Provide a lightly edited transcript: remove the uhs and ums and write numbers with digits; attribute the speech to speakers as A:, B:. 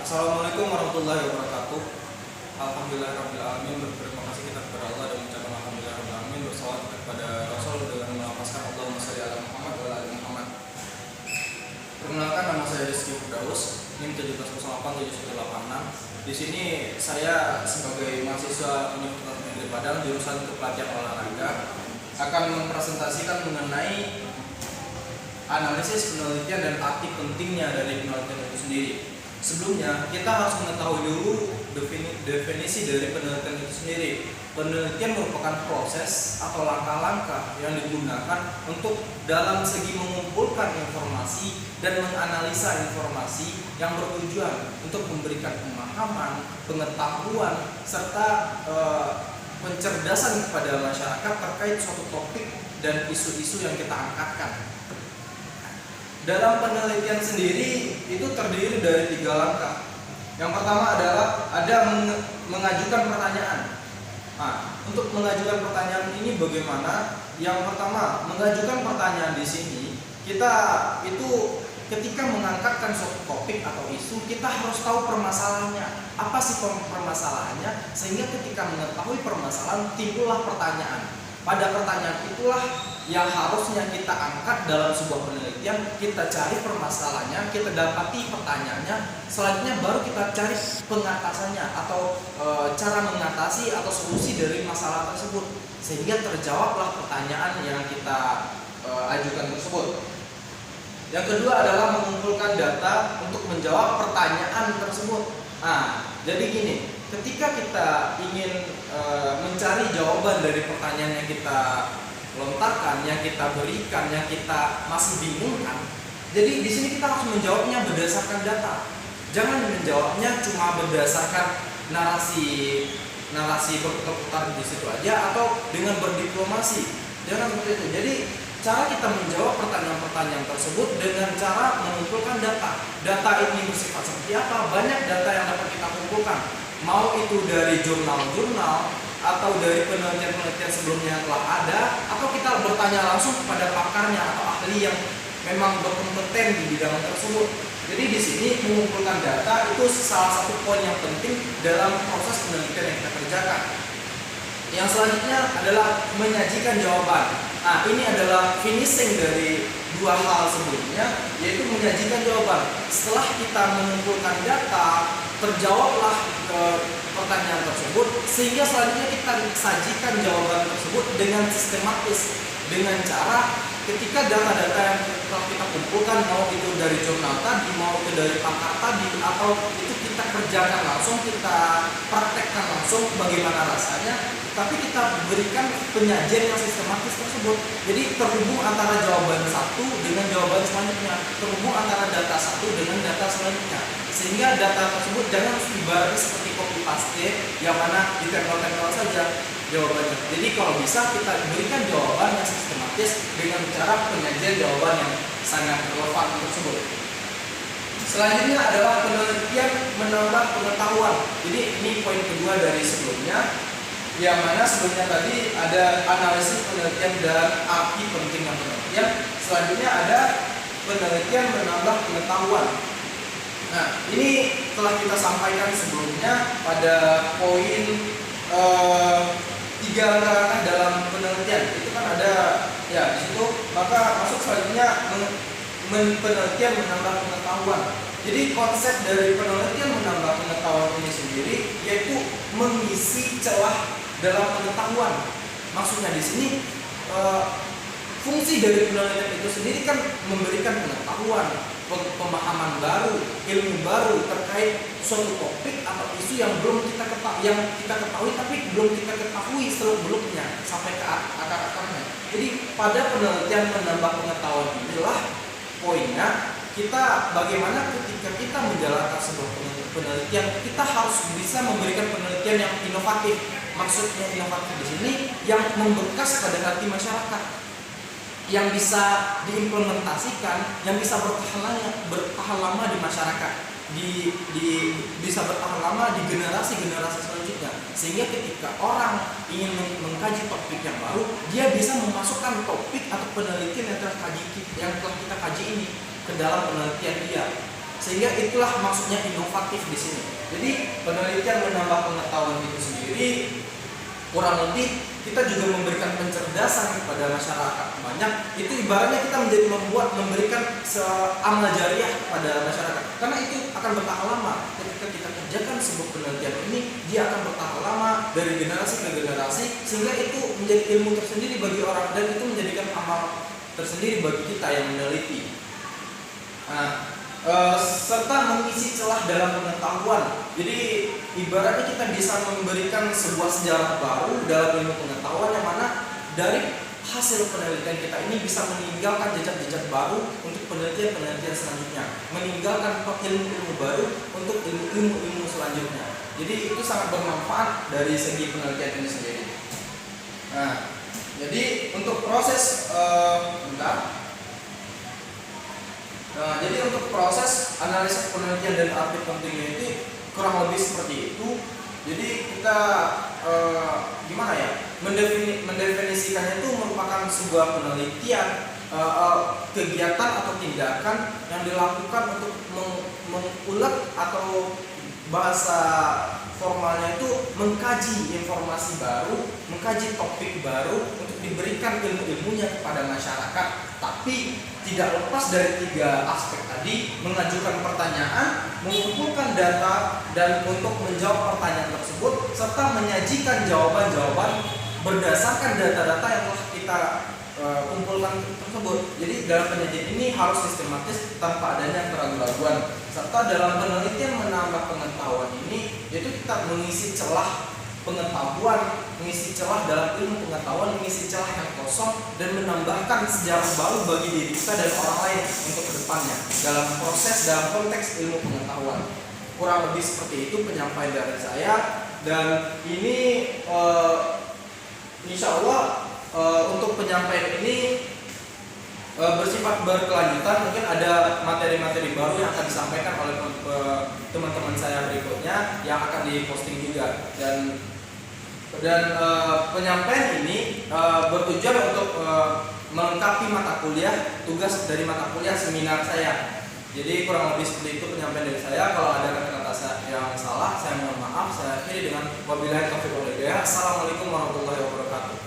A: Assalamualaikum warahmatullahi wabarakatuh. Alhamdulillahirabbil alamin. Berterima kasih kita kepada Allah dan mengucapkan alhamdulillahirabbil alamin, bersalawat kepada Rasul dengan melafazkan Allahumma shalli ala Muhammad wa ala ali Muhammad. Perkenalkan, nama saya Rizky Firdaus, NIM 17087186. Di sini saya sebagai mahasiswa Universitas Negeri Padang jurusan Kepelatihan Olahraga akan mempresentasikan mengenai analisis penelitian dan arti pentingnya dari penelitian itu sendiri. Sebelumnya, kita harus mengetahui dulu definisi dari penelitian itu sendiri. Penelitian merupakan proses atau langkah-langkah yang digunakan untuk dalam segi mengumpulkan informasi dan menganalisa informasi yang bertujuan untuk memberikan pemahaman, pengetahuan, serta pencerdasan kepada masyarakat terkait suatu topik dan isu-isu yang kita angkatkan. Dalam penelitian sendiri itu terdiri dari 3 langkah. Yang pertama adalah ada mengajukan pertanyaan. Nah, untuk mengajukan pertanyaan ini bagaimana? Yang pertama, mengajukan pertanyaan di sini kita itu ketika mengangkatkan suatu topik atau isu, kita harus tahu permasalahannya. Apa sih permasalahannya? Sehingga ketika mengetahui permasalahan, timbullah pertanyaan. Pada pertanyaan itulah yang harusnya kita angkat dalam sebuah penelitian. Kita cari permasalahannya, kita dapati pertanyaannya, selanjutnya baru kita cari pengatasannya atau cara mengatasi atau solusi dari masalah tersebut, sehingga terjawablah pertanyaan yang kita ajukan tersebut. Yang kedua adalah mengumpulkan data untuk menjawab pertanyaan tersebut. Nah, jadi gini, ketika kita ingin mencari jawaban dari pertanyaan yang kita lontarkan, yang kita berikan, yang kita masih bingungkan, jadi di sini kita harus menjawabnya berdasarkan data. Jangan menjawabnya cuma berdasarkan narasi berputar-putar di situ aja atau dengan berdiplomasi. Jangan seperti itu. Jadi cara kita menjawab pertanyaan-pertanyaan tersebut dengan cara mengumpulkan data. Data ini bersifat seperti apa? Banyak data yang dapat kita kumpulkan. Mau itu dari jurnal-jurnal atau dari penelitian-penelitian sebelumnya yang telah ada, atau kita bertanya langsung kepada pakarnya atau ahli yang memang berkompeten di bidang tersebut. Jadi di sini mengumpulkan data itu salah satu poin yang penting dalam proses penelitian yang kita kerjakan. Yang selanjutnya adalah menyajikan jawaban. Nah, ini adalah finishing dari 2 hal sebelumnya, yaitu menyajikan jawaban. Setelah kita mengumpulkan data, terjawablah pertanyaan tersebut, sehingga selanjutnya kita sajikan jawaban tersebut dengan sistematis, dengan cara ketika data-data yang telah kita kumpulkan, mau itu dari jurnal tadi, mau itu dari pakar tadi, atau itu kita kerjakan langsung, kita praktekkan langsung bagaimana rasanya, tapi kita berikan penyajian yang sistematis tersebut. Jadi terhubung antara jawaban satu dengan jawaban selanjutnya, terhubung antara data satu dengan data selanjutnya, sehingga data tersebut jangan ibaratnya seperti copy paste yang mana ditempel-tempel saja jawabannya. Jadi kalau bisa kita berikan jawaban yang sistematis dengan cara penyajian jawaban yang sangat relevan tersebut. Selanjutnya adalah penelitian menambah pengetahuan. Jadi ini poin kedua dari sebelumnya, yang mana sebelumnya tadi ada analisis penelitian dan arti pentingnya penelitian. Selanjutnya ada penelitian menambah pengetahuan. Nah, ini telah kita sampaikan sebelumnya pada poin 3 langkah dalam penelitian. Itu kan ada ya di situ. Maka masuk selanjutnya penelitian menambah pengetahuan. Jadi konsep dari penelitian menambah pengetahuan ini sendiri yaitu mengisi celah dalam pengetahuan. Maksudnya di sini fungsi dari penelitian itu sendiri kan memberikan pengetahuan, pemahaman baru, ilmu baru terkait suatu topik atau isu yang belum kita ketahui tapi belum kita ketahui seluk-beluknya sampai ke akar-akarnya. Jadi pada penelitian menambah pengetahuan inilah poinnya, kita bagaimana ketika kita menjalankan sebuah penelitian, kita harus bisa memberikan penelitian yang inovatif. Maksudnya inovatif di sini yang membekas pada hati masyarakat, yang bisa diimplementasikan, yang bisa bertahan lama di masyarakat, bisa bertahan lama di generasi-generasi selanjutnya, sehingga ketika orang ingin mengkaji topik yang baru, dia bisa memasukkan topik atau penelitian yang telah kita kaji ini ke dalam penelitian dia. Sehingga itulah maksudnya inovatif di sini. Jadi penelitian menambah pengetahuan itu sendiri kurang lebih kita juga memberikan pencerdasan kepada masyarakat. Banyak itu ibaratnya kita memberikan amal jariah kepada masyarakat, karena itu akan bertahan lama. Ketika kita kerjakan sebuah penelitian ini, dia akan bertahan lama dari generasi ke generasi, sehingga itu menjadi ilmu tersendiri bagi orang, dan itu menjadikan amal tersendiri bagi kita yang meneliti. Serta mengisi celah dalam pengetahuan. Jadi ibaratnya kita bisa memberikan sebuah sejarah baru dalam ilmu pengetahuan, yang mana dari hasil penelitian kita ini bisa meninggalkan jejak-jejak baru untuk penelitian-penelitian selanjutnya, meninggalkan ilmu-ilmu baru untuk ilmu-ilmu selanjutnya. Jadi itu sangat bermanfaat dari segi penelitian ini sendiri. Nah, jadi untuk proses jadi untuk proses analisis penelitian dan arti pentingnya itu kurang lebih seperti itu. Jadi kita gimana ya, mendefinisikannya itu merupakan sebuah penelitian, kegiatan atau tindakan yang dilakukan untuk mengulik, atau bahasa formalnya itu mengkaji informasi baru, mengkaji topik baru untuk diberikan ilmu-ilmunya kepada masyarakat. Tapi tidak lepas dari 3 aspek tadi: mengajukan pertanyaan, mengumpulkan data, dan untuk menjawab pertanyaan tersebut, serta menyajikan jawaban-jawaban berdasarkan data-data yang telah kita kumpulkan tersebut. Jadi dalam penyajian ini harus sistematis tanpa adanya keraguan-raguan. Serta dalam penelitian menambah pengetahuan ini, yaitu kita mengisi celah pengetahuan, mengisi celah dalam ilmu pengetahuan, mengisi celah yang kosong, dan menambahkan sejarah baru bagi diri kita dan orang lain untuk kedepannya dalam konteks ilmu pengetahuan. Kurang lebih seperti itu penyampaian dari saya, dan ini insya Allah untuk penyampaian ini bersifat berkelanjutan. Mungkin ada materi-materi baru yang akan disampaikan oleh teman-teman saya berikutnya yang akan diposting juga, dan penyampaian ini bertujuan untuk melengkapi mata kuliah, tugas dari mata kuliah seminar saya. Jadi kurang lebih seperti itu penyampaian dari saya. Kalau ada kata-kata yang salah, saya mohon maaf. Saya akhiri dengan wabillahi taufiq wal hidayah. Assalamualaikum warahmatullahi wabarakatuh.